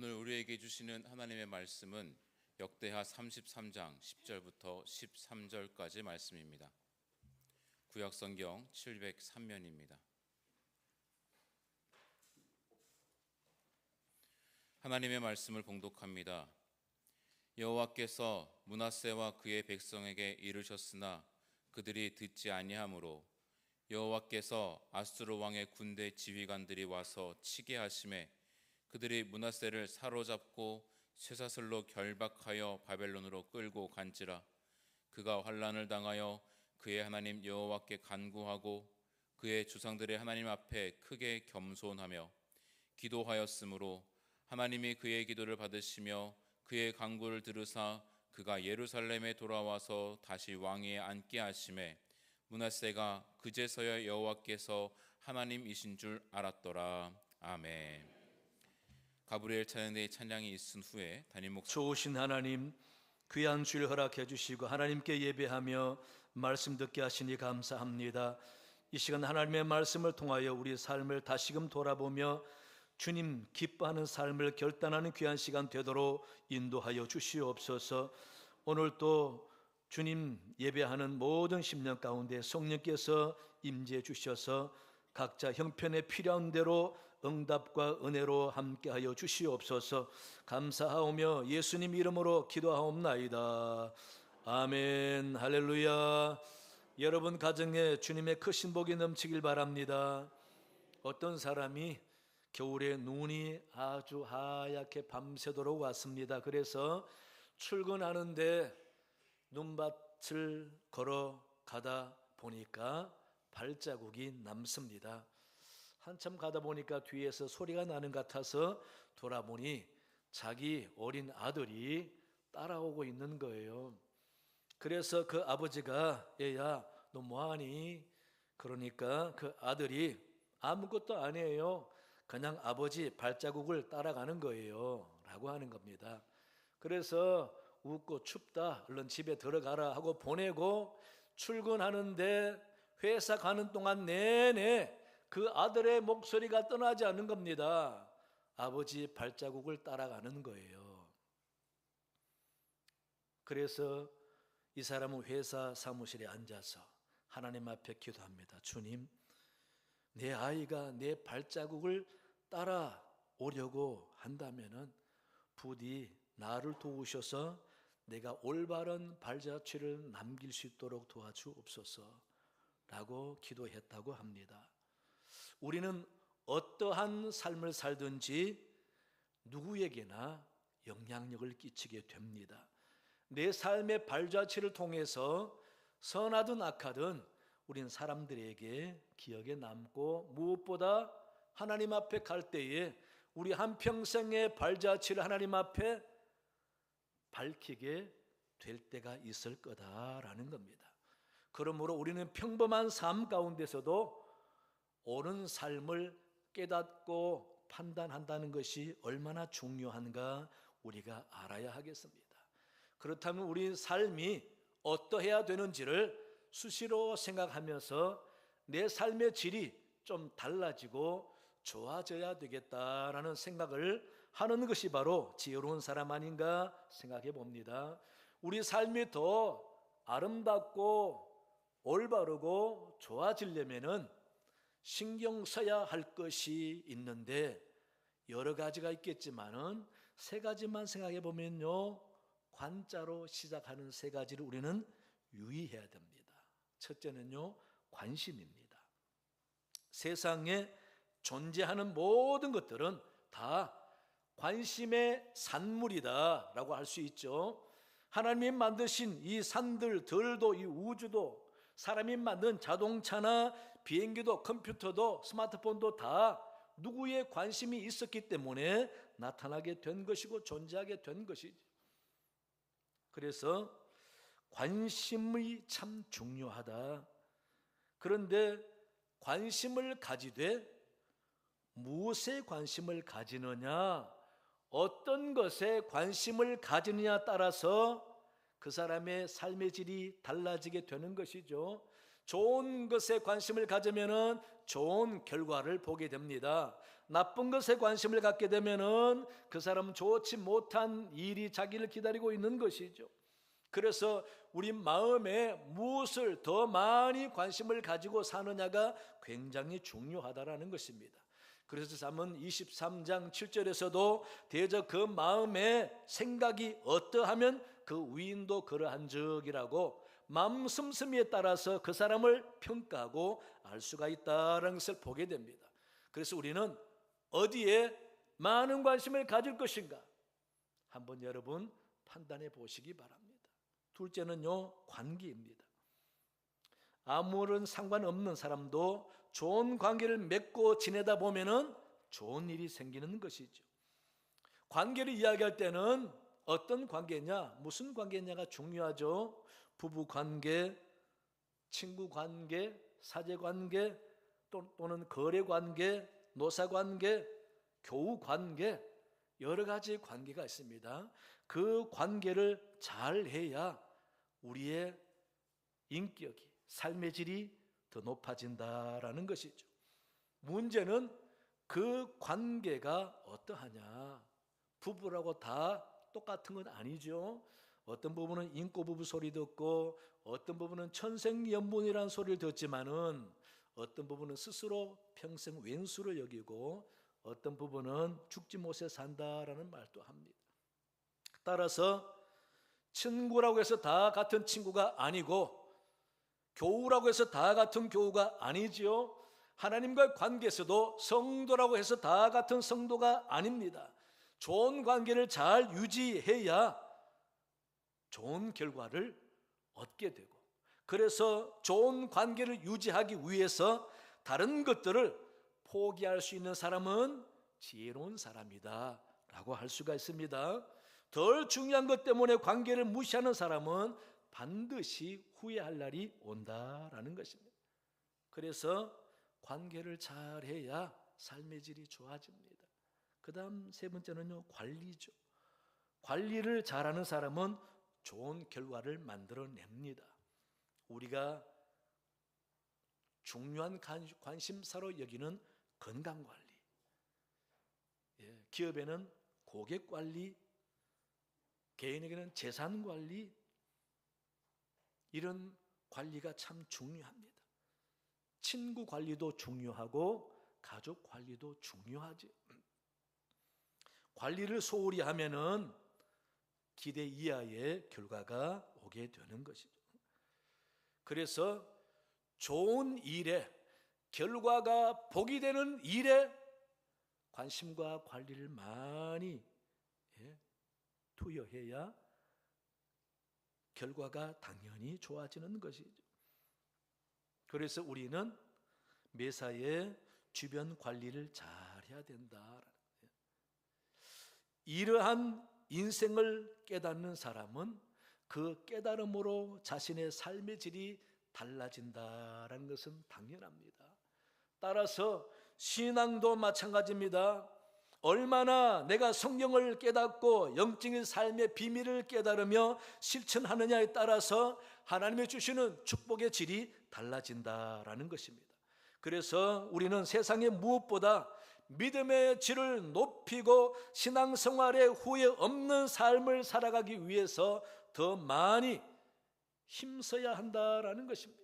오늘 우리에게 주시는 하나님의 말씀은 역대하 33장 10절부터 13절까지 말씀입니다. 구약성경 703면입니다. 하나님의 말씀을 봉독합니다. 여호와께서 므낫세와 그의 백성에게 이르셨으나 그들이 듣지 아니하므로 여호와께서 아수르 왕의 군대 지휘관들이 와서 치게 하심에 그들이 므낫세를 사로잡고 쇠사슬로 결박하여 바벨론으로 끌고 간지라. 그가 환난을 당하여 그의 하나님 여호와께 간구하고 그의 조상들의 하나님 앞에 크게 겸손하며 기도하였으므로 하나님이 그의 기도를 받으시며 그의 간구를 들으사 그가 예루살렘에 돌아와서 다시 왕위에 앉게 하심에 므낫세가 그제서야 여호와께서 하나님이신 줄 알았더라. 아멘. 가브리엘 찬양대의 찬양이 있은 후에 담임 목사 좋으신 하나님, 귀한 주일 허락해 주시고 하나님께 예배하며 말씀 듣게 하시니 감사합니다. 이 시간 하나님의 말씀을 통하여 우리 삶을 다시금 돌아보며 주님 기뻐하는 삶을 결단하는 귀한 시간 되도록 인도하여 주시옵소서. 오늘 또 주님 예배하는 모든 심령 가운데 성령께서 임재해 주셔서 각자 형편에 필요한 대로 응답과 은혜로 함께하여 주시옵소서. 감사하오며 예수님 이름으로 기도하옵나이다. 아멘. 할렐루야. 여러분 가정에 주님의 크신 복이 넘치길 바랍니다. 어떤 사람이 겨울에 눈이 아주 하얗게 밤새도록 왔습니다. 그래서 출근하는데 눈밭을 걸어가다 보니까 발자국이 남습니다. 한참 가다 보니까 뒤에서 소리가 나는 것 같아서 돌아보니 자기 어린 아들이 따라오고 있는 거예요. 그래서 그 아버지가 얘야 너 뭐하니? 그러니까 그 아들이 아무것도 아니에요. 그냥 아버지 발자국을 따라가는 거예요 라고 하는 겁니다. 그래서 웃고 춥다 얼른 집에 들어가라 하고 보내고 출근하는데 회사 가는 동안 내내 그 아들의 목소리가 떠나지 않는 겁니다. 아버지 발자국을 따라가는 거예요. 그래서 이 사람은 회사 사무실에 앉아서 하나님 앞에 기도합니다. 주님, 내 아이가 내 발자국을 따라오려고 한다면은 부디 나를 도우셔서 내가 올바른 발자취를 남길 수 있도록 도와주옵소서 라고 기도했다고 합니다. 우리는 어떠한 삶을 살든지 누구에게나 영향력을 끼치게 됩니다. 내 삶의 발자취를 통해서 선하든 악하든 우린 사람들에게 기억에 남고 무엇보다 하나님 앞에 갈 때에 우리 한평생의 발자취를 하나님 앞에 밝히게 될 때가 있을 거다라는 겁니다. 그러므로 우리는 평범한 삶 가운데서도 옳은 삶을 깨닫고 판단한다는 것이 얼마나 중요한가 우리가 알아야 하겠습니다. 그렇다면 우리 삶이 어떠해야 되는지를 수시로 생각하면서 내 삶의 질이 좀 달라지고 좋아져야 되겠다라는 생각을 하는 것이 바로 지혜로운 사람 아닌가 생각해 봅니다. 우리 삶이 더 아름답고 올바르고 좋아지려면은 신경 써야 할 것이 있는데 여러 가지가 있겠지만은 세 가지만 생각해 보면요, 관자로 시작하는 세 가지를 우리는 유의해야 됩니다. 첫째는요, 관심입니다. 세상에 존재하는 모든 것들은 다 관심의 산물이다 라고 할 수 있죠. 하나님이 만드신 이 산들, 들도, 이 우주도, 사람이 만든 자동차나 비행기도, 컴퓨터도, 스마트폰도 다 누구의 관심이 있었기 때문에 나타나게 된 것이고 존재하게 된 것이죠. 그래서 관심이 참 중요하다. 그런데 관심을 가지되 무엇에 관심을 가지느냐, 어떤 것에 관심을 가지느냐에 따라서 그 사람의 삶의 질이 달라지게 되는 것이죠. 좋은 것에 관심을 가지면 좋은 결과를 보게 됩니다. 나쁜 것에 관심을 갖게 되면은 그 사람은 좋지 못한 일이 자기를 기다리고 있는 것이죠. 그래서 우리 마음에 무엇을 더 많이 관심을 가지고 사느냐가 굉장히 중요하다라는 것입니다. 그래서 잠언 23장 7절에서도 대저 그 마음의 생각이 어떠하면 그 위인도 그러한적이라고 마음 씀씀이에 따라서 그 사람을 평가하고 알 수가 있다는 것을 보게 됩니다. 그래서 우리는 어디에 많은 관심을 가질 것인가 한번 여러분 판단해 보시기 바랍니다. 둘째는요, 관계입니다. 아무런 상관없는 사람도 좋은 관계를 맺고 지내다 보면은 좋은 일이 생기는 것이죠. 관계를 이야기할 때는 어떤 관계냐, 무슨 관계냐가 중요하죠. 부부 관계, 친구 관계, 사제 관계, 또는 거래 관계, 노사 관계, 교우 관계, 여러 가지 관계가 있습니다. 그 관계를 잘 해야 우리의 인격이, 삶의 질이 더 높아진다라는 것이죠. 문제는 그 관계가 어떠하냐. 부부라고 다 똑같은 건 아니죠. 어떤 부분은 인꼬부부 소리 듣고 어떤 부분은 천생연분이라는 소리를 듣지만은 어떤 부분은 스스로 평생 왼수를 여기고 어떤 부분은 죽지 못해 산다라는 말도 합니다. 따라서 친구라고 해서 다 같은 친구가 아니고 교우라고 해서 다 같은 교우가 아니지요. 하나님과의 관계에서도 성도라고 해서 다 같은 성도가 아닙니다. 좋은 관계를 잘 유지해야 좋은 결과를 얻게 되고, 그래서 좋은 관계를 유지하기 위해서 다른 것들을 포기할 수 있는 사람은 지혜로운 사람이다 라고 할 수가 있습니다. 덜 중요한 것 때문에 관계를 무시하는 사람은 반드시 후회할 날이 온다라는 것입니다. 그래서 관계를 잘해야 삶의 질이 좋아집니다. 그 다음 세 번째는요, 관리죠. 관리를 잘하는 사람은 좋은 결과를 만들어냅니다. 우리가 중요한 관심사로 여기는 건강관리, 기업에는 고객관리, 개인에게는 재산관리, 이런 관리가 참 중요합니다. 친구 관리도 중요하고 가족 관리도 중요하지. 관리를 소홀히 하면은 기대 이하의 결과가 오게 되는 것이죠. 그래서 좋은 일에, 결과가 복이 되는 일에 관심과 관리를 많이 투여해야 결과가 당연히 좋아지는 것이죠. 그래서 우리는 매사에 주변 관리를 잘 해야 된다. 이러한 인생을 깨닫는 사람은 그 깨달음으로 자신의 삶의 질이 달라진다라는 것은 당연합니다. 따라서 신앙도 마찬가지입니다. 얼마나 내가 성경을 깨닫고 영적인 삶의 비밀을 깨달으며 실천하느냐에 따라서 하나님이 주시는 축복의 질이 달라진다라는 것입니다. 그래서 우리는 세상의 무엇보다 믿음의 질을 높이고 신앙생활에 후회 없는 삶을 살아가기 위해서 더 많이 힘써야 한다라는 것입니다.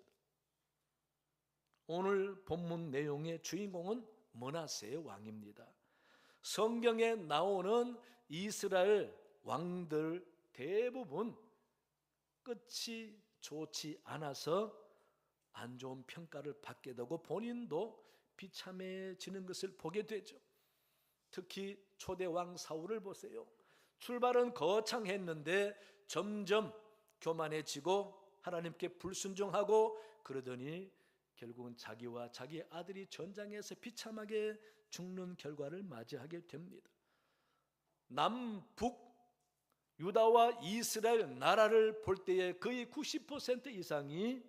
오늘 본문 내용의 주인공은 므낫세의 왕입니다. 성경에 나오는 이스라엘 왕들 대부분 끝이 좋지 않아서 안 좋은 평가를 받게 되고 본인도 비참해지는 것을 보게 되죠. 특히 초대 왕 사울을 보세요. 출발은 거창했는데 점점 교만해지고 하나님께 불순종하고 그러더니 결국은 자기와 자기 아들이 전장에서 비참하게 죽는 결과를 맞이하게 됩니다. 남북 유다와 이스라엘 나라를 볼 때에 거의 90% 이상이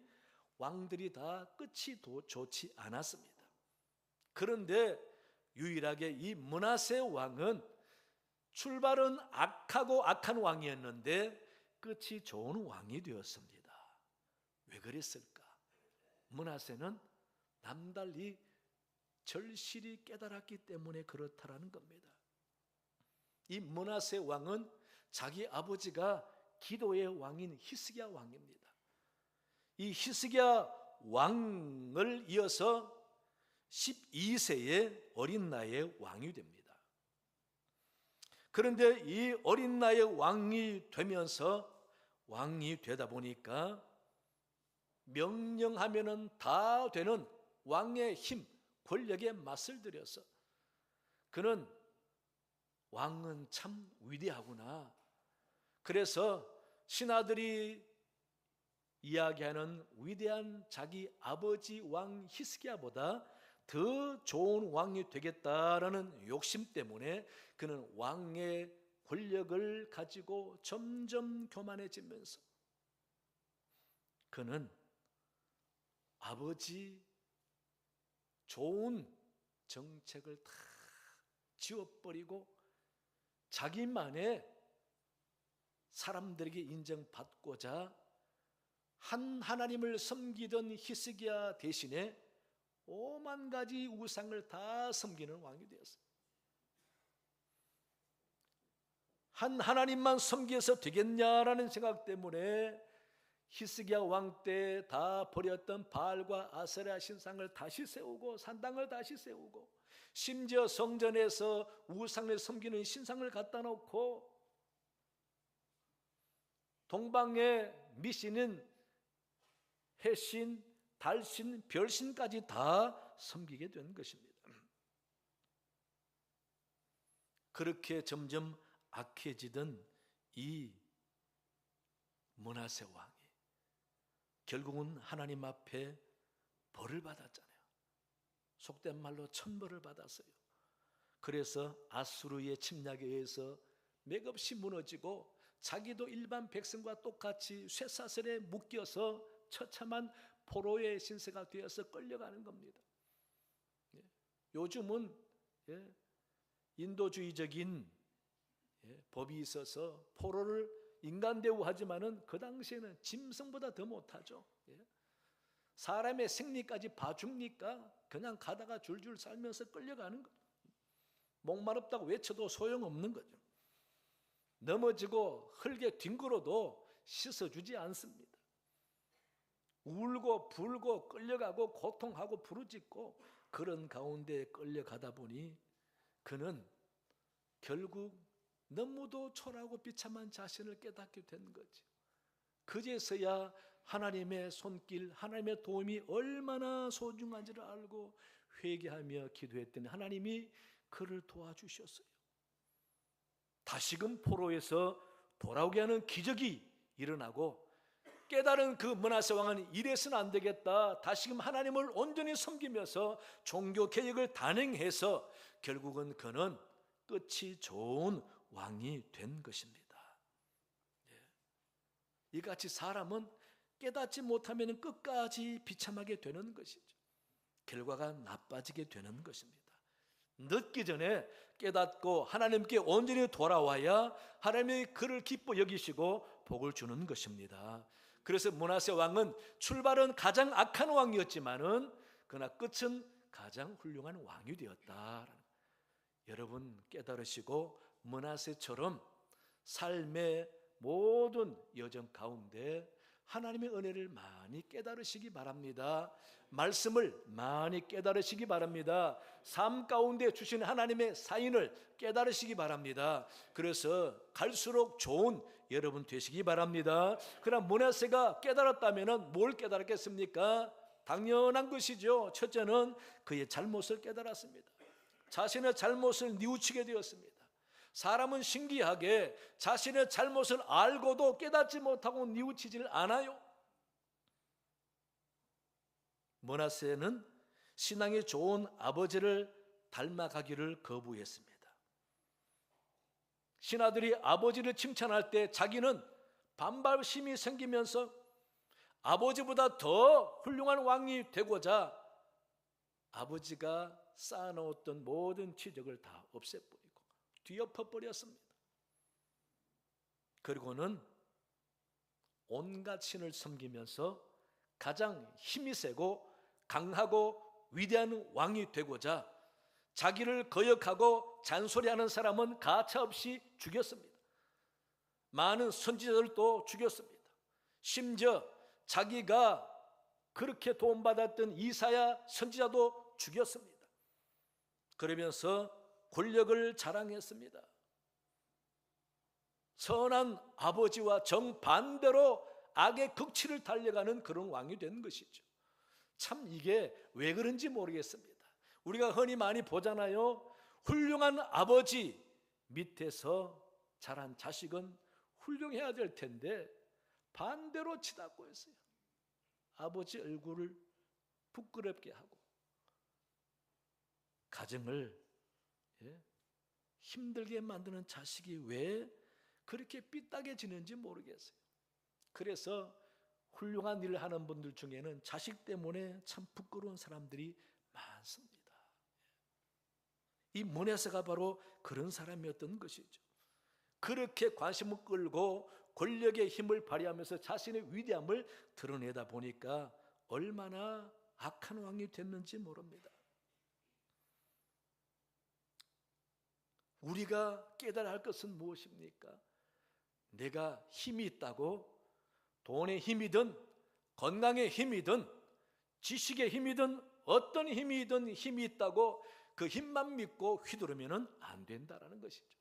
왕들이 다 끝이 좋지 않았습니다. 그런데 유일하게 이 므낫세 왕은 출발은 악하고 악한 왕이었는데 끝이 좋은 왕이 되었습니다. 왜 그랬을까? 므낫세는 남달리 절실히 깨달았기 때문에 그렇다라는 겁니다. 이 므낫세 왕은 자기 아버지가 기도의 왕인 히스기야 왕입니다. 이 히스기야 왕을 이어서 12세의 어린 나이에 왕이 됩니다. 그런데 이 어린 나이에 왕이 되다 보니까 명령하면은 다 되는 왕의 힘, 권력에 맛을 들여서 그는 왕은 참 위대하구나. 그래서 신하들이 이야기하는 위대한 자기 아버지 왕 히스기야보다 더 좋은 왕이 되겠다라는 욕심 때문에 그는 왕의 권력을 가지고 점점 교만해지면서 그는 아버지 좋은 정책을 다 지워버리고 자기만의 사람들에게 인정받고자 한 하나님을 섬기던 히스기야 대신에 오만 가지 우상을 다 섬기는 왕이 되었어요. 한 하나님만 섬겨서 되겠냐라는 생각 때문에 히스기야 왕 때 다 버렸던 바알과 아세라 신상을 다시 세우고 산당을 다시 세우고 심지어 성전에서 우상을 섬기는 신상을 갖다 놓고 동방의 미신인 해신, 달신, 별신까지 다 섬기게 된 것입니다. 그렇게 점점 악해지던 이 므낫세 왕이 결국은 하나님 앞에 벌을 받았잖아요. 속된 말로 천벌을 받았어요. 그래서 아수르의 침략에 의해서 맥없이 무너지고 자기도 일반 백성과 똑같이 쇠사슬에 묶여서 처참한 포로의 신세가 되어서 끌려가는 겁니다. 요즘은 인도주의적인 법이 있어서 포로를 인간 대우하지만은 그 당시에는 짐승보다 더 못하죠. 사람의 생리까지 봐줍니까? 그냥 가다가 줄줄 살면서 끌려가는 거죠. 목마릅다고 외쳐도 소용없는 거죠. 넘어지고 흙에 뒹굴어도 씻어주지 않습니다. 울고 불고 끌려가고 고통하고 부르짖고 그런 가운데 끌려가다 보니 그는 결국 너무도 초라하고 비참한 자신을 깨닫게 된 거죠. 그제서야 하나님의 손길, 하나님의 도움이 얼마나 소중한지를 알고 회개하며 기도했더니 하나님이 그를 도와주셨어요. 다시금 포로에서 돌아오게 하는 기적이 일어나고 깨달은 그 므낫세 왕은 이래서는 안 되겠다. 다시금 하나님을 온전히 섬기면서 종교 개혁을 단행해서 결국은 그는 끝이 좋은 왕이 된 것입니다. 이같이 사람은 깨닫지 못하면 끝까지 비참하게 되는 것이죠. 결과가 나빠지게 되는 것입니다. 늦기 전에 깨닫고 하나님께 온전히 돌아와야 하나님이 그를 기뻐 여기시고 복을 주는 것입니다. 그래서 므낫세 왕은 출발은 가장 악한 왕이었지만은 그러나 끝은 가장 훌륭한 왕이 되었다. 여러분 깨달으시고 므낫세처럼 삶의 모든 여정 가운데 하나님의 은혜를 많이 깨달으시기 바랍니다. 말씀을 많이 깨달으시기 바랍니다. 삶 가운데 주신 하나님의 사인을 깨달으시기 바랍니다. 그래서 갈수록 좋은 여러분 되시기 바랍니다. 그러나 므낫세가 깨달았다면 뭘 깨달았겠습니까? 당연한 것이죠. 첫째는 그의 잘못을 깨달았습니다. 자신의 잘못을 뉘우치게 되었습니다. 사람은 신기하게 자신의 잘못을 알고도 깨닫지 못하고 뉘우치지를 않아요. 므낫세는 신앙이 좋은 아버지를 닮아가기를 거부했습니다. 신하들이 아버지를 칭찬할 때 자기는 반발심이 생기면서 아버지보다 더 훌륭한 왕이 되고자 아버지가 쌓아놓았던 모든 치적을 다 없애버리고 뒤엎어버렸습니다. 그리고는 온갖 신을 섬기면서 가장 힘이 세고 강하고 위대한 왕이 되고자 자기를 거역하고 잔소리하는 사람은 가차없이 죽였습니다. 많은 선지자들도 죽였습니다. 심지어 자기가 그렇게 도움받았던 이사야 선지자도 죽였습니다. 그러면서 권력을 자랑했습니다. 선한 아버지와 정반대로 악의 극치를 달려가는 그런 왕이 된 것이죠. 참 이게 왜 그런지 모르겠습니다. 우리가 흔히 많이 보잖아요. 훌륭한 아버지 밑에서 자란 자식은 훌륭해야 될 텐데 반대로 치닫고 있어요. 아버지 얼굴을 부끄럽게 하고 가정을 힘들게 만드는 자식이 왜 그렇게 삐딱해지는지 모르겠어요. 그래서 훌륭한 일을 하는 분들 중에는 자식 때문에 참 부끄러운 사람들이 많습니다. 이 므낫세가 바로 그런 사람이었던 것이죠. 그렇게 관심을 끌고 권력의 힘을 발휘하면서 자신의 위대함을 드러내다 보니까 얼마나 악한 왕이 됐는지 모릅니다. 우리가 깨달아야 할 것은 무엇입니까? 내가 힘이 있다고 돈의 힘이든 건강의 힘이든 지식의 힘이든 어떤 힘이든 힘이 있다고 그 힘만 믿고 휘두르면 안 된다라는 것이죠.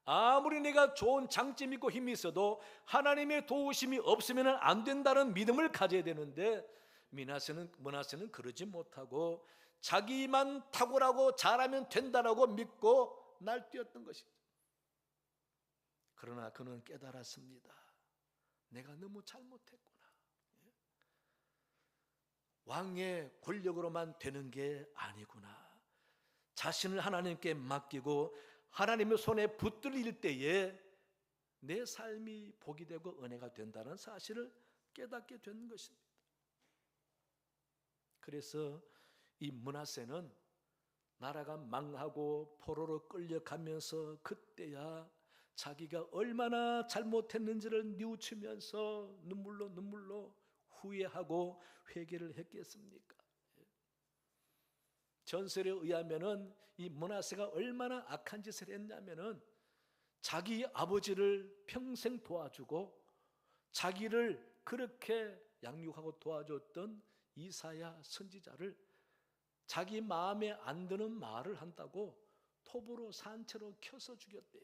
아무리 내가 좋은 장점 있고 힘이 있어도 하나님의 도우심이 없으면 안 된다는 믿음을 가져야 되는데 므낫세는 그러지 못하고 자기만 탁월하고 잘하면 된다라고 믿고 날뛰었던 것이죠. 그러나 그는 깨달았습니다. 내가 너무 잘못했구나. 왕의 권력으로만 되는 게 아니구나. 자신을 하나님께 맡기고 하나님의 손에 붙들릴 때에 내 삶이 복이 되고 은혜가 된다는 사실을 깨닫게 된 것입니다. 그래서 이 므낫세는 나라가 망하고 포로로 끌려가면서 그때야 자기가 얼마나 잘못했는지를 뉘우치면서 눈물로 후회하고 회개를 했겠습니까? 전설에 의하면은 이 므낫세가 얼마나 악한 짓을 했냐면은 자기 아버지를 평생 도와주고 자기를 그렇게 양육하고 도와줬던 이사야 선지자를 자기 마음에 안 드는 말을 한다고 톱으로 산채로 켜서 죽였대요.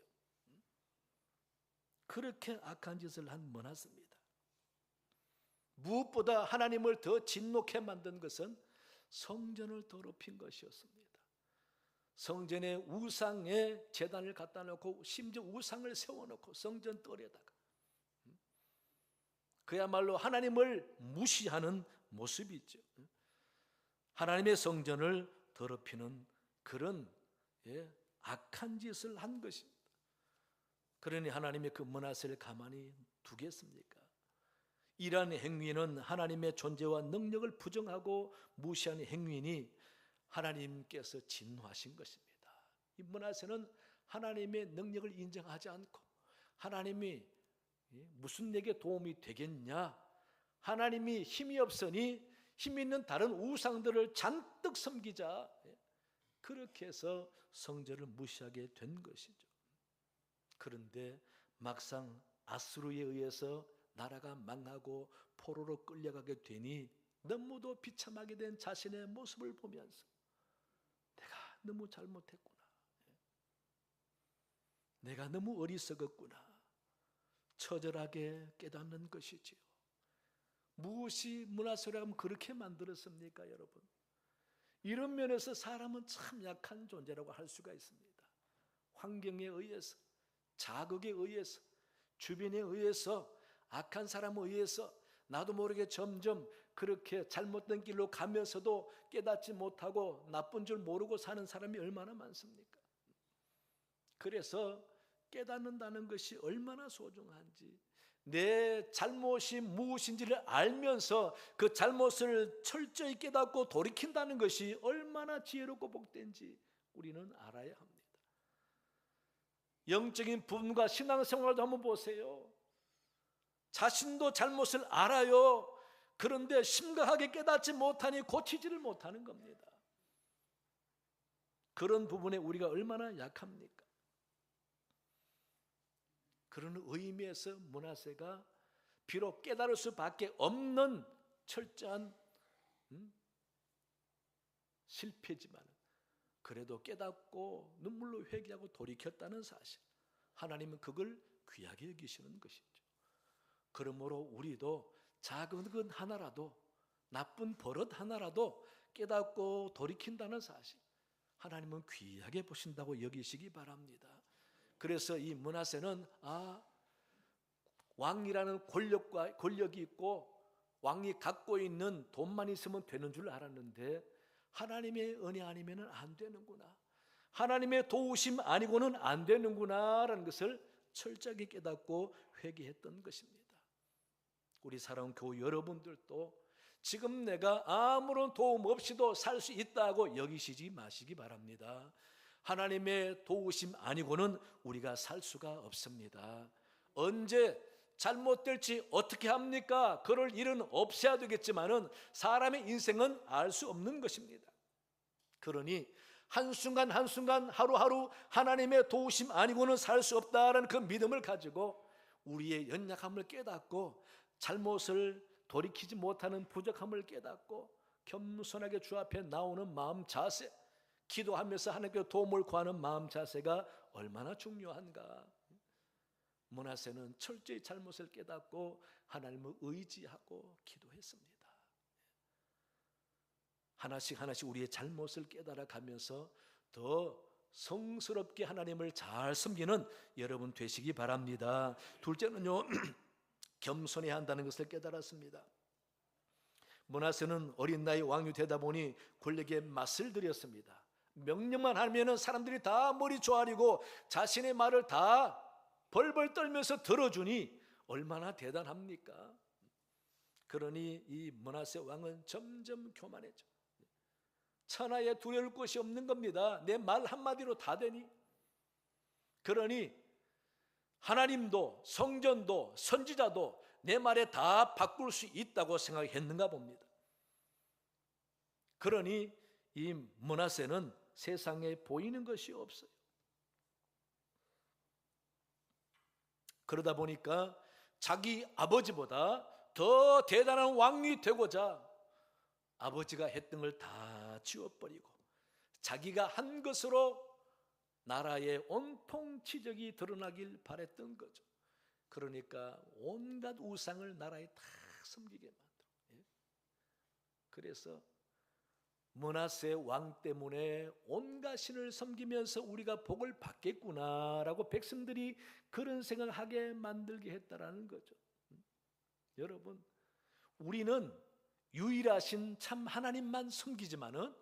그렇게 악한 짓을 한 므낫세입니다. 무엇보다 하나님을 더 진노케 만든 것은 성전을 더럽힌 것이었습니다. 성전에 우상의 제단을 갖다 놓고 심지어 우상을 세워놓고 성전 뜰에다가 그야말로 하나님을 무시하는 모습이죠. 하나님의 성전을 더럽히는 그런 악한 짓을 한 것입니다. 그러니 하나님의 그 므낫세를 가만히 두겠습니까? 이러한 행위는 하나님의 존재와 능력을 부정하고 무시하는 행위니 하나님께서 진노하신 것입니다. 이 므낫세는 하나님의 능력을 인정하지 않고 하나님이 무슨 내게 도움이 되겠냐, 하나님이 힘이 없으니 힘 있는 다른 우상들을 잔뜩 섬기자, 그렇게 해서 성전을 무시하게 된 것이죠. 그런데 막상 아수르에 의해서 나라가 망하고 포로로 끌려가게 되니 너무도 비참하게 된 자신의 모습을 보면서 내가 너무 잘못했구나, 내가 너무 어리석었구나, 처절하게 깨닫는 것이지요. 무엇이 므낫세를 그렇게 만들었습니까, 여러분? 이런 면에서 사람은 참 약한 존재라고 할 수가 있습니다. 환경에 의해서, 자극에 의해서, 주변에 의해서, 악한 사람에 의해서 나도 모르게 점점 그렇게 잘못된 길로 가면서도 깨닫지 못하고 나쁜 줄 모르고 사는 사람이 얼마나 많습니까? 그래서 깨닫는다는 것이 얼마나 소중한지, 내 잘못이 무엇인지를 알면서 그 잘못을 철저히 깨닫고 돌이킨다는 것이 얼마나 지혜롭고 복된지 우리는 알아야 합니다. 영적인 부분과 신앙생활도 한번 보세요. 자신도 잘못을 알아요. 그런데 심각하게 깨닫지 못하니 고치지를 못하는 겁니다. 그런 부분에 우리가 얼마나 약합니까? 그런 의미에서 므낫세가 비록 깨달을 수밖에 없는 철저한 실패지만 그래도 깨닫고 눈물로 회개하고 돌이켰다는 사실, 하나님은 그걸 귀하게 여기시는 것이죠. 그러므로 우리도 작은 것 하나라도, 나쁜 버릇 하나라도 깨닫고 돌이킨다는 사실, 하나님은 귀하게 보신다고 여기시기 바랍니다. 그래서 이 므낫세는 왕이라는 권력이 있고 왕이 갖고 있는 돈만 있으면 되는 줄 알았는데 하나님의 은혜 아니면 안 되는구나, 하나님의 도우심 아니고는 안 되는구나라는 것을 철저하게 깨닫고 회개했던 것입니다. 우리 사랑하는 교우 여러분들도 지금 내가 아무런 도움 없이도 살 수 있다고 여기시지 마시기 바랍니다. 하나님의 도우심 아니고는 우리가 살 수가 없습니다. 언제 잘못될지 어떻게 합니까? 그럴 일은 없어야 되겠지만은 사람의 인생은 알 수 없는 것입니다. 그러니 한순간 한순간 하루하루 하나님의 도우심 아니고는 살 수 없다라는 그 믿음을 가지고 우리의 연약함을 깨닫고 잘못을 돌이키지 못하는 부족함을 깨닫고 겸손하게 주 앞에 나오는 마음 자세, 기도하면서 하나님께 도움을 구하는 마음 자세가 얼마나 중요한가. 므낫세는 철저히 잘못을 깨닫고 하나님을 의지하고 기도했습니다. 하나씩 하나씩 우리의 잘못을 깨달아 가면서 더 성스럽게 하나님을 잘 섬기는 여러분 되시기 바랍니다. 둘째는요, 겸손해야 한다는 것을 깨달았습니다. 므낫세는 어린 나이 왕이 되다 보니 권력에 맛을 들였습니다. 명령만 하면은 사람들이 다 머리 조아리고 자신의 말을 다 벌벌 떨면서 들어주니 얼마나 대단합니까? 그러니 이 므낫세 왕은 점점 교만해져. 천하에 두려울 것이 없는 겁니다. 내 말 한마디로 다 되니. 그러니 하나님도 성전도 선지자도 내 말에 다 바꿀 수 있다고 생각했는가 봅니다. 그러니 이 므낫세는 세상에 보이는 것이 없어요. 그러다 보니까 자기 아버지보다 더 대단한 왕이 되고자 아버지가 했던 걸 다 지워버리고 자기가 한 것으로 나라의 온통 치적이 드러나길 바랬던 거죠. 그러니까 온갖 우상을 나라에 다 섬기게 만들어. 그래서 므낫세 왕 때문에 온갖 신을 섬기면서 우리가 복을 받겠구나라고 백성들이 그런 생각을 하게 만들게 했다라는 거죠. 여러분, 우리는 유일하신 참 하나님만 섬기지만은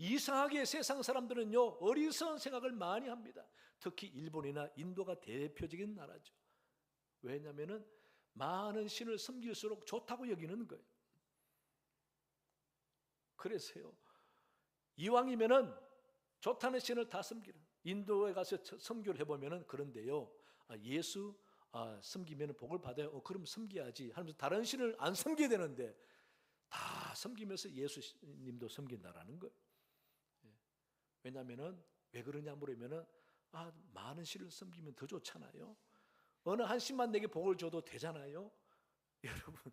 이상하게 세상 사람들은요 어리석은 생각을 많이 합니다. 특히 일본이나 인도가 대표적인 나라죠. 왜냐하면은 많은 신을 섬길수록 좋다고 여기는 거예요. 그래서요, 이왕이면은 좋다는 신을 다 섬기는, 인도에 가서 선교를 해보면은 그런데요, 예수 섬기면 복을 받아요. 그럼 섬겨야지 하면서 다른 신을 안 섬겨야 되는데 다 섬기면서 예수님도 섬긴다라는 거예요. 왜냐하면은 왜 그러냐 물으면은 많은 신을 섬기면 더 좋잖아요. 어느 한 신만 내게 복을 줘도 되잖아요. 여러분,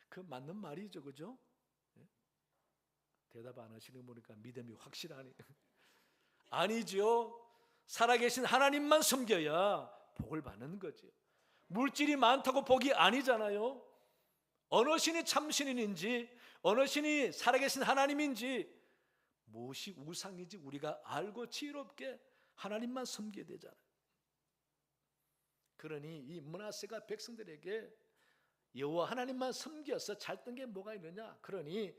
그 맞는 말이죠, 그죠? 대답 안 하시는 거 보니까 믿음이 확실하네. 아니죠. 살아계신 하나님만 섬겨야 복을 받는 거죠. 물질이 많다고 복이 아니잖아요. 어느 신이 참신인지, 어느 신이 살아계신 하나님인지, 무엇이 우상인지 우리가 알고 지혜롭게 하나님만 섬겨야 되잖아요. 그러니 이 므낫세가 백성들에게 여호와 하나님만 섬겨서 잘 된 게 뭐가 있느냐? 그러니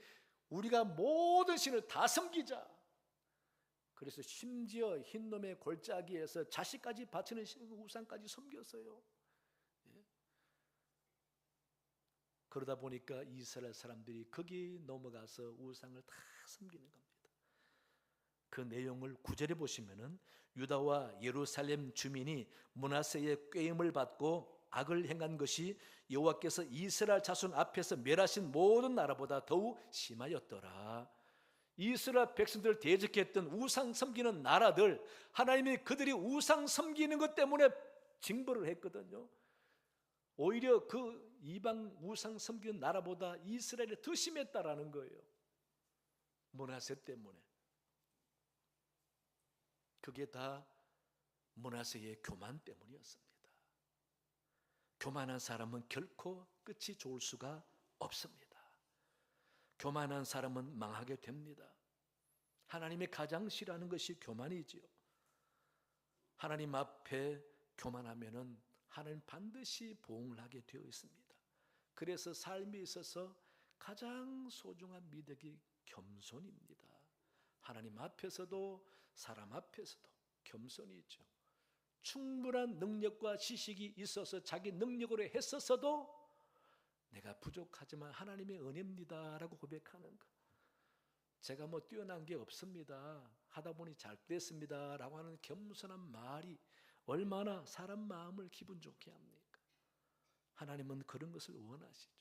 우리가 모든 신을 다 섬기자. 그래서 심지어 흰놈의 골짜기에서 자식까지 바치는 우상까지 섬겼어요. 그러다 보니까 이스라엘 사람들이 거기 넘어가서 우상을 다 섬기는 겁니다. 그 내용을 9절에 보시면은 유다와 예루살렘 주민이 므낫세의 꾀임을 받고 악을 행한 것이 여호와께서 이스라엘 자손 앞에서 멸하신 모든 나라보다 더욱 심하였더라. 이스라엘 백성들을 대적했던 우상 섬기는 나라들, 하나님이 그들이 우상 섬기는 것 때문에 징벌을 했거든요. 오히려 그 이방 우상 섬기는 나라보다 이스라엘이 더 심했다라는 거예요. 므낫세 때문에. 그게 다 므낫세의 교만 때문이었습니다. 교만한 사람은 결코 끝이 좋을 수가 없습니다. 교만한 사람은 망하게 됩니다. 하나님이 가장 싫어하는 것이 교만이지요. 하나님 앞에 교만하면은 하나님 반드시 보응을 하게 되어 있습니다. 그래서 삶에 있어서 가장 소중한 미덕이 겸손입니다. 하나님 앞에서도 사람 앞에서도 겸손이 있죠. 충분한 능력과 지식이 있어서 자기 능력으로 했었어도 내가 부족하지만 하나님의 은혜입니다 라고 고백하는 것. 제가 뭐 뛰어난 게 없습니다, 하다 보니 잘 됐습니다 라고 하는 겸손한 말이 얼마나 사람 마음을 기분 좋게 합니까? 하나님은 그런 것을 원하시죠.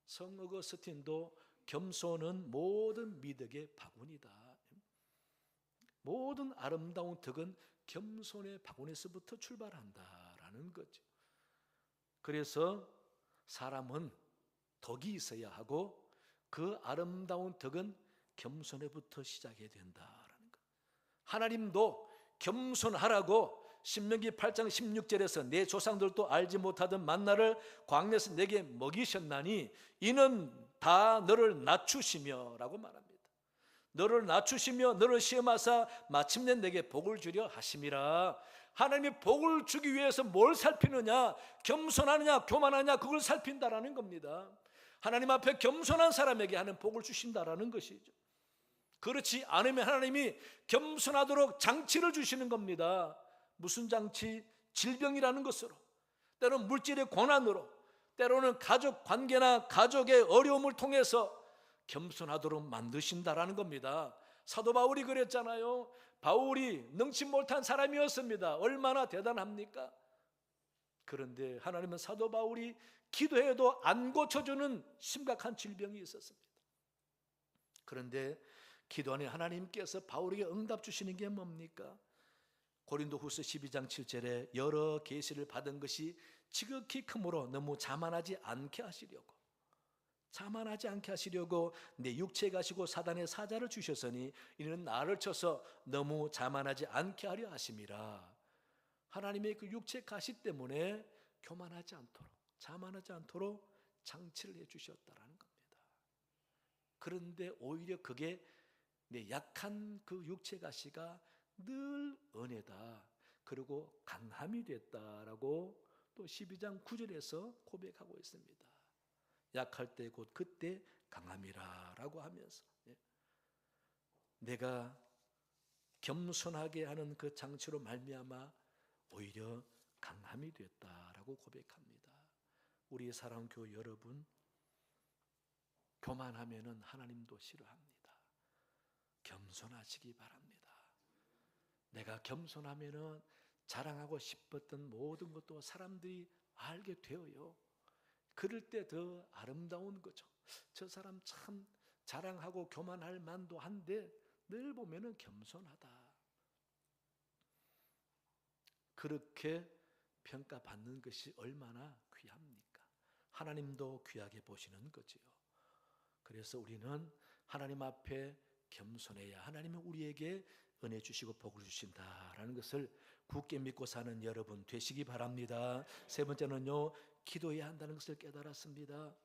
성 어거스틴도 겸손은 모든 미덕의 바구니다. 모든 아름다운 덕은 겸손의 바구니에서부터 출발한다라는 거죠. 그래서 사람은 덕이 있어야 하고 그 아름다운 덕은 겸손에부터 시작해야 된다라는 것. 하나님도 겸손하라고 신명기 8장 16절에서 내 조상들도 알지 못하던 만나를 광야에서 내게 먹이셨나니 이는 다 너를 낮추시며 라고 말합니다. 너를 낮추시며 너를 시험하사 마침내 내게 복을 주려 하심이라. 하나님이 복을 주기 위해서 뭘 살피느냐? 겸손하느냐 교만하냐 그걸 살핀다라는 겁니다. 하나님 앞에 겸손한 사람에게 하는 복을 주신다라는 것이죠. 그렇지 않으면 하나님이 겸손하도록 장치를 주시는 겁니다. 무슨 장치? 질병이라는 것으로, 때로는 물질의 고난으로, 때로는 가족 관계나 가족의 어려움을 통해서 겸손하도록 만드신다라는 겁니다. 사도 바울이 그랬잖아요. 바울이 능치 못한 사람이었습니다. 얼마나 대단합니까? 그런데 하나님은 사도 바울이 기도해도 안 고쳐주는 심각한 질병이 있었습니다. 그런데 기도 안에 하나님께서 바울에게 응답 주시는 게 뭡니까? 고린도후서 12장 7절에 여러 계시를 받은 것이 지극히 크므로 너무 자만하지 않게 하시려고 내 육체에 가시고 사단의 사자를 주셨으니 이는 나를 쳐서 너무 자만하지 않게 하려 하심이라. 하나님의 그 육체 가시 때문에 교만하지 않도록 자만하지 않도록 장치를 해주셨다라는 겁니다. 그런데 오히려 그게 내 약한 그 육체 가시가 늘 은혜다, 그리고 강함이 됐다라고 또 12장 9절에서 고백하고 있습니다. 약할 때 곧 그때 강함이라 라고 하면서 내가 겸손하게 하는 그 장치로 말미암아 오히려 강함이 됐다라고 고백합니다. 우리 사랑교회 여러분, 교만하면은 하나님도 싫어합니다. 겸손하시기 바랍니다. 내가 겸손하면은 자랑하고 싶었던 모든 것도 사람들이 알게 되어요. 그럴 때 더 아름다운 거죠. 저 사람 참 자랑하고 교만할 만도 한데 늘 보면은 겸손하다. 그렇게 평가받는 것이 얼마나 귀합니까? 하나님도 귀하게 보시는 거지요. 그래서 우리는 하나님 앞에 겸손해야 하나님은 우리에게 은혜 주시고 복을 주신다라는 것을 굳게 믿고 사는 여러분 되시기 바랍니다. 세 번째는요, 기도해야 한다는 것을 깨달았습니다.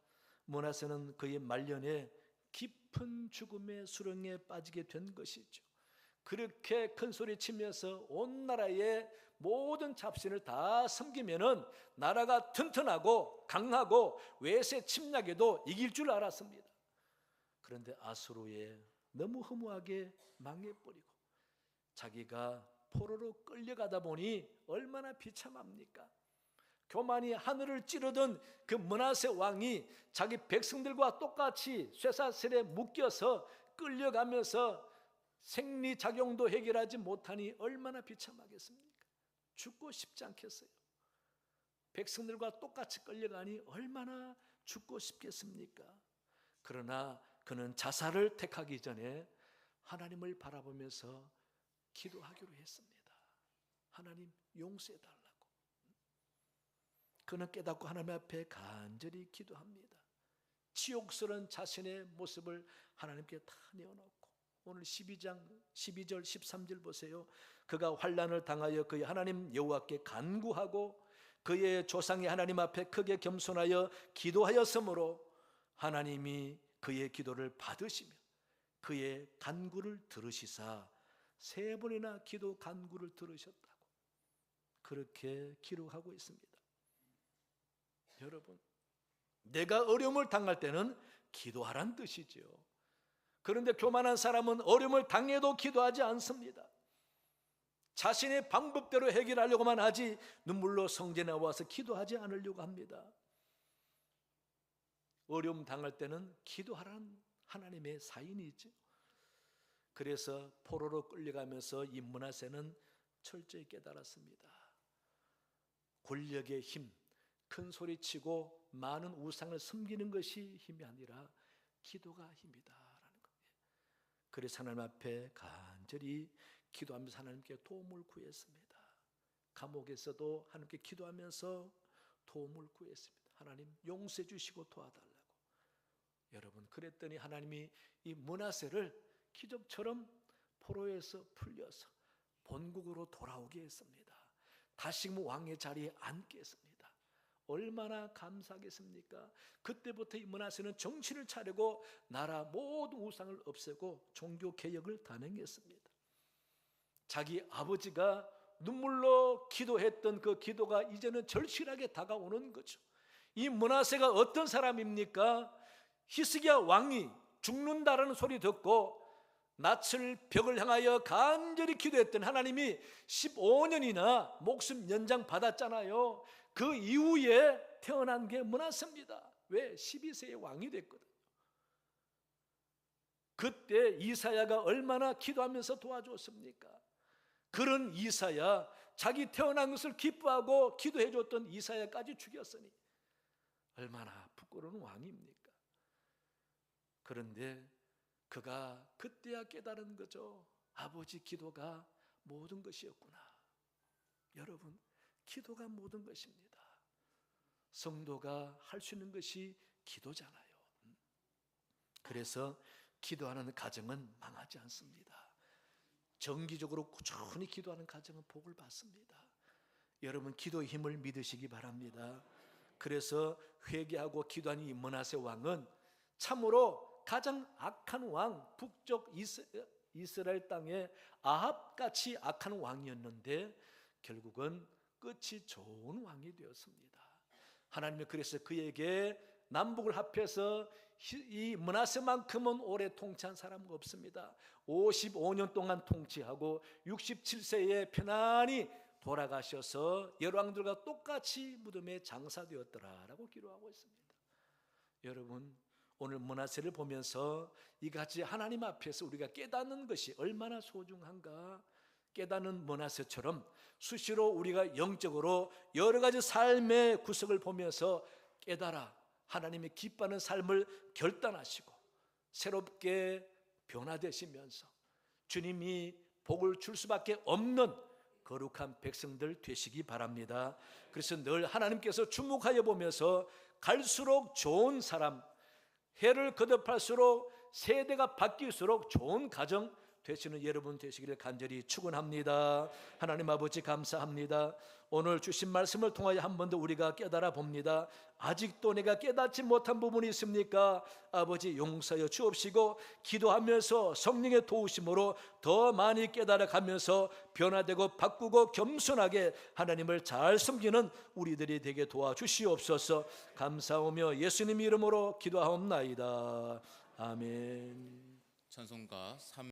므낫세는 그의 말년에 깊은 죽음의 수렁에 빠지게 된 것이죠. 그렇게 큰 소리 치면서 온 나라의 모든 잡신을 다 섬기면은 나라가 튼튼하고 강하고 외세 침략에도 이길 줄 알았습니다. 그런데 아수르에 너무 허무하게 망해버리고 자기가 포로로 끌려가다 보니 얼마나 비참합니까? 교만이 하늘을 찌르던 그 므낫세 왕이 자기 백성들과 똑같이 쇠사슬에 묶여서 끌려가면서 생리작용도 해결하지 못하니 얼마나 비참하겠습니까? 죽고 싶지 않겠어요? 백성들과 똑같이 끌려가니 얼마나 죽고 싶겠습니까? 그러나 그는 자살을 택하기 전에 하나님을 바라보면서 기도하기로 했습니다. 하나님 용서해 달라고. 그는 깨닫고 하나님 앞에 간절히 기도합니다. 치욕스러운 자신의 모습을 하나님께 다 내어놓고, 오늘 12장 12절 13절 보세요. 그가 환난을 당하여 그의 하나님 여호와께 간구하고 그의 조상이 하나님 앞에 크게 겸손하여 기도하였으므로 하나님이 그의 기도를 받으시며 그의 간구를 들으시사 3번이나 기도 간구를 들으셨다고 그렇게 기록하고 있습니다. 여러분, 내가 어려움을 당할 때는 기도하란 뜻이죠. 그런데 교만한 사람은 어려움을 당해도 기도하지 않습니다. 자신의 방법대로 해결하려고만 하지 눈물로 성전에 와서 기도하지 않으려고 합니다. 어려움 당할 때는 기도하라는 하나님의 사인이죠. 그래서 포로로 끌려가면서 이 므낫세는 철저히 깨달았습니다. 권력의 힘, 큰 소리치고 많은 우상을 섬기는 것이 힘이 아니라 기도가 힘이다라는 거예요. 그래서 하나님 앞에 간절히 기도하면서 하나님께 도움을 구했습니다. 감옥에서도 하나님께 기도하면서 도움을 구했습니다. 하나님 용서해 주시고 도와달라고. 여러분, 그랬더니 하나님이 이 므낫세를 기적처럼 포로에서 풀려서 본국으로 돌아오게 했습니다. 다시금 왕의 자리에 앉게 했습니다. 얼마나 감사하겠습니까? 그때부터 이 므낫세는 정신을 차리고 나라 모든 우상을 없애고 종교 개혁을 단행했습니다. 자기 아버지가 눈물로 기도했던 그 기도가 이제는 절실하게 다가오는 거죠. 이 므낫세가 어떤 사람입니까? 히스기야 왕이 죽는다라는 소리 듣고 낯을 벽을 향하여 간절히 기도했던 하나님이 15년이나 목숨 연장 받았잖아요. 그 이후에 태어난 게 므낫세입니다. 왜? 12세의 왕이 됐거든요. 그때 이사야가 얼마나 기도하면서 도와줬습니까? 그런 이사야, 자기 태어난 것을 기뻐하고 기도해줬던 이사야까지 죽였으니 얼마나 부끄러운 왕입니까? 그런데 그가 그때야 깨달은 거죠. 아버지 기도가 모든 것이었구나. 여러분, 기도가 모든 것입니다. 성도가 할 수 있는 것이 기도잖아요. 그래서 기도하는 가정은 망하지 않습니다. 정기적으로 꾸준히 기도하는 가정은 복을 받습니다. 여러분, 기도의 힘을 믿으시기 바랍니다. 그래서 회개하고 기도하는 이 므낫세 왕은 참으로 가장 악한 왕, 북쪽 이스라엘 땅에 아합같이 악한 왕이었는데 결국은 끝이 좋은 왕이 되었습니다. 하나님이 그래서 그에게 남북을 합해서 이 므낫세만큼은 오래 통치한 사람은 없습니다. 55년 동안 통치하고 67세에 편안히 돌아가셔서 열왕들과 똑같이 무덤에 장사되었더라라고 기록하고 있습니다. 여러분, 오늘 므낫세를 보면서 이같이 하나님 앞에서 우리가 깨닫는 것이 얼마나 소중한가 깨닫는 므낫세처럼 수시로 우리가 영적으로 여러 가지 삶의 구석을 보면서 깨달아 하나님의 기뻐하는 삶을 결단하시고 새롭게 변화되시면서 주님이 복을 줄 수밖에 없는 거룩한 백성들 되시기 바랍니다. 그래서 늘 하나님께서 주목하여 보면서 갈수록 좋은 사람, 해를 거듭할수록 세대가 바뀔수록 좋은 가정 되시는 여러분 되시기를 간절히 축원합니다. 하나님 아버지 감사합니다. 오늘 주신 말씀을 통하여 한 번 더 우리가 깨달아 봅니다. 아직도 내가 깨닫지 못한 부분이 있습니까? 아버지 용서하여 주옵시고 기도하면서 성령의 도우심으로 더 많이 깨달아 가면서 변화되고 바꾸고 겸손하게 하나님을 잘 섬기는 우리들이 되게 도와주시옵소서. 감사하며 예수님 이름으로 기도하옵나이다. 아멘. 찬송가 3